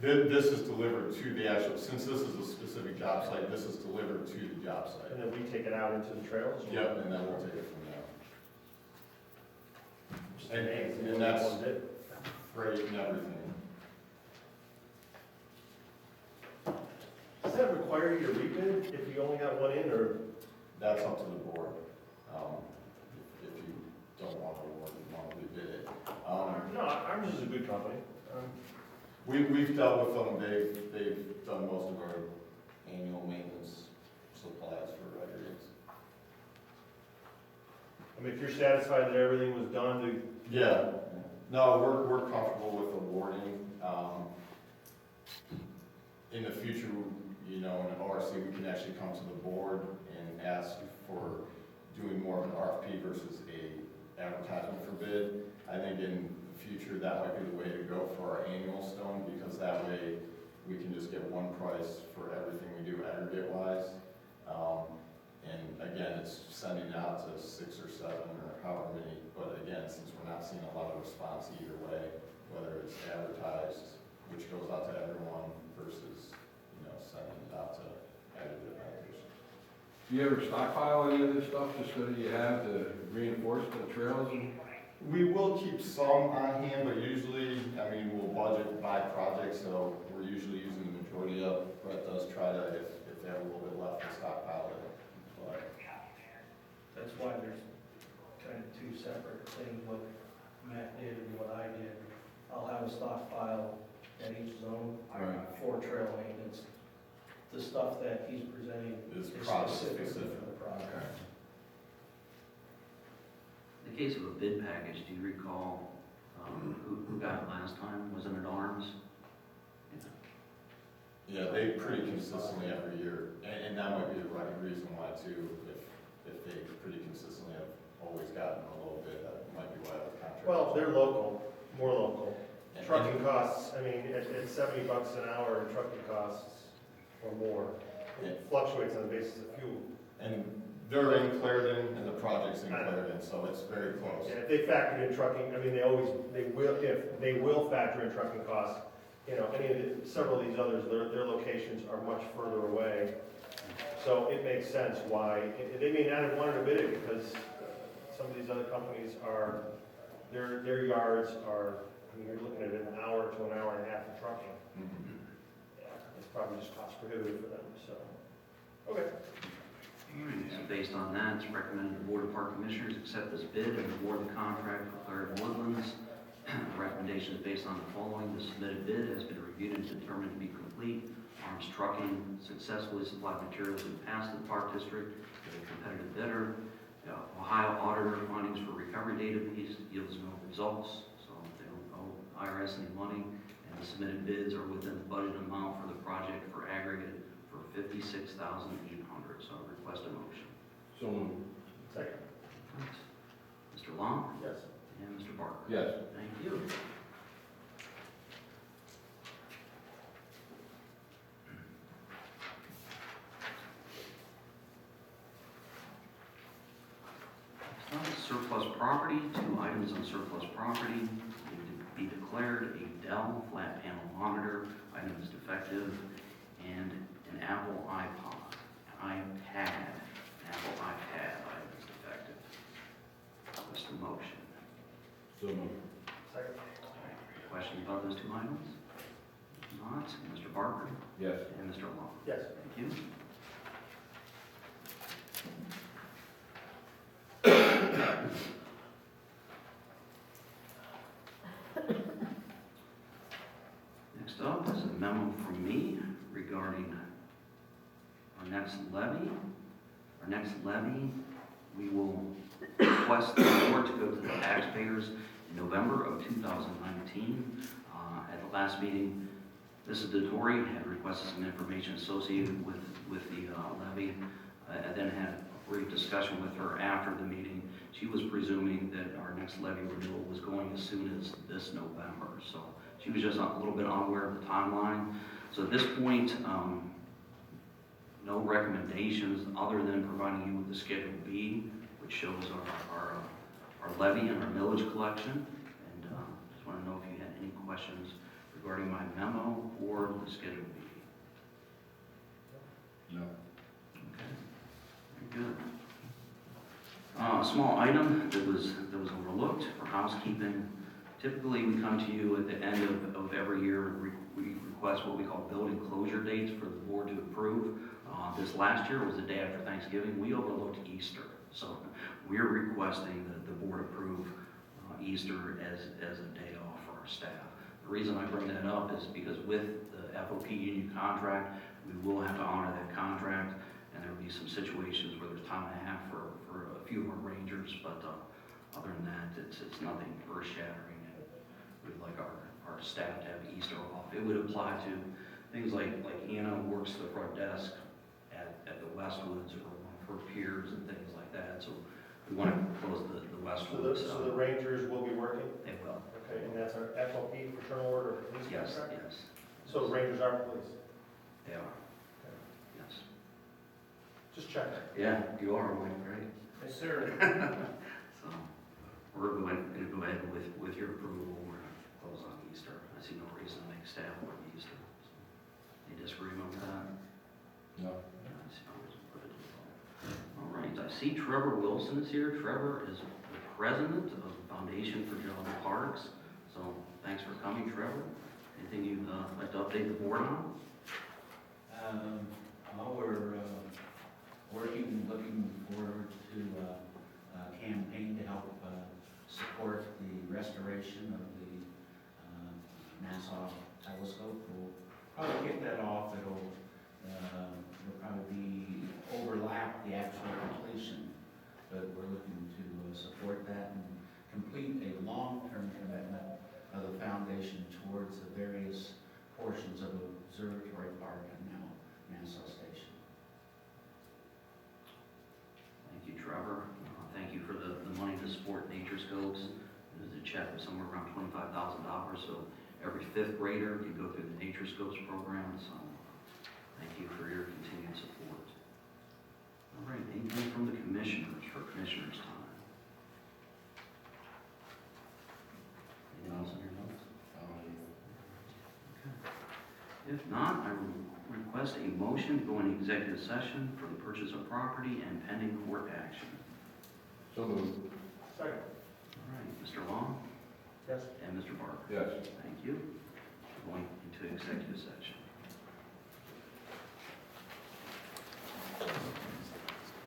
This is delivered to the actual, since this is a specific job site, this is delivered to the job site. And then we take it out into the trails? Yep, and then we'll take it from there. Just amazing. And that's One bid. freight and everything. Does that require you to rebid if you only got one in, or? That's up to the board. If you don't want to award, you want to rebid it. No, ours is a good company. We've dealt with them, they've done most of our annual maintenance supplies for aggregates. I mean, if you're satisfied that everything was done to. Yeah, no, we're comfortable with awarding. In the future, you know, in an ORC, we can actually come to the board and ask for doing more of an RFP versus a advertisement for bid. I think in the future, that might be the way to go for our annual stone, because that way we can just get one price for everything we do aggregate-wise. And again, it's sending out to 6 or 7 or however many, but again, since we're not seeing a lot of response either way, whether it's advertised, which goes out to everyone, versus, you know, sending it out to aggregate vendors. Do you ever stockpile any of this stuff just so that you have to reinforce the trails? We will keep some on hand, but usually, I mean, we'll budget by project, so we're usually using the majority of. Brett does try to, if they have a little bit left, to stockpile it. But That's why there's kind of two separate things, what Matt did and what I did. I'll have a stockpile at each zone Right. for trail maintenance. The stuff that he's presenting Is is project specific specific. for the project. In the case of a bid package, do you recall who got it last time? Wasn't it Arms? yeah, they pretty consistently every year, and that might be the right reason why too. If they pretty consistently have always gotten a little bit, that might be why the contract. Well, they're local, more local. And- Trucking costs, I mean, at $70 an hour, trucking costs or more. It fluctuates on the basis of fuel. And they're in Clarendon, and the project's in Clarendon, so it's very close. Yeah, if they factored in trucking, I mean, they will factor in trucking costs. You know, several of these others, their locations are much further away. So it makes sense why, they may not have wanted to bid it because some of these other companies are, their yards are, I mean, you're looking at an hour to an hour and a half of trucking. Mhm. Yeah, it's probably just cost prohibitive for them, so. Okay. So based on that, it's recommended the Board of Park Commissioners accept this bid and award the contract for Clarendon Woodlands. The recommendation is based on the following. The submitted bid has been reviewed and determined to be complete. Arms Trucking successfully supplied materials in past the Park District with a competitive bidder. Ohio auditor findings for recovery database yields no results, so they don't owe IRS any money. And the submitted bids are within the budget amount for the project for aggregate for $56,800. So I request a motion. So moved. Second. Mr. Long Yes. and Mr. Barker. Yes. Thank you. Surplus property, 2 items on surplus property. Need to be declared a Dell flat panel monitor, item is defective, and an Apple iPad, item is defective. What's the motion? So moved. Second. Questions about those 2 items? If not, Mr. Barker Yes. and Mr. Long. Yes. Thank you. Next up is a memo from me regarding our next levy. Our next levy, we will request the board to go to the taxpayers in November of 2019. At the last meeting, Mrs. DeTore had requested some information associated with the levy. I then had a brief discussion with her after the meeting. She was presuming that our next levy renewal was going as soon as this November. So she was just a little bit unaware of the timeline. So at this point, no recommendations other than providing you with the Schedule B, which shows our levy and our millage collection. And just want to know if you had any questions regarding my memo or the scheduled meeting? No. Okay, very good. A small item that was overlooked for housekeeping. Typically, we come to you at the end of every year, we request what we call building closure dates for the board to approve. This last year was the day after Thanksgiving. We overlooked Easter. So we're requesting that the board approve Easter as a day off for our staff. The reason I bring that up is because with the FOP union contract, we will have to honor that contract, and there will be some situations where there's time and a half for a few of our rangers, but other than that, it's nothing earth-shattering. We'd like our staff to have Easter off. It would apply to things like Anna works the front desk at the Westwoods or one of her peers and things like that, so we want to close the Westwoods. So the Rangers will be working? They will. Okay, and that's our FOP, fraternal order of police Yes, contract? yes. So Rangers are police? They are. Yes. Just checking. Yeah, you are awake, right? Yes, sir. So we're going to go ahead with your approval. We're going to close on Easter. I see no reason to make staff work Easter. So, any disagreement with that? No. I see no reason to put it in the vote. All right, I see Trevor Wilson is here. Trevor is the president of the Foundation for General Parks. So thanks for coming, Trevor. Anything you'd like to update the board on? Well, we're looking forward to a campaign to help support the restoration of the NASA telescope. We'll probably kick that off. It'll probably be overlap the actual completion, but we're looking to support that and complete a long-term commitment of the foundation towards the various portions of Observatory Park and now NASA Station. Thank you, Trevor. Thank you for the money to support Nature Scopes. There's a check of somewhere around $25,000, so every fifth grader can go through the Nature Scopes program. So thank you for your continued support. All right, anything from the commissioners for commissioners' time? Anything else on your notes? If not, I request a motion to go into executive session for the purchase of property and pending court action. So moved. Second. All right, Mr. Long Yes. and Mr. Barker. Yes. Thank you. Going into executive session.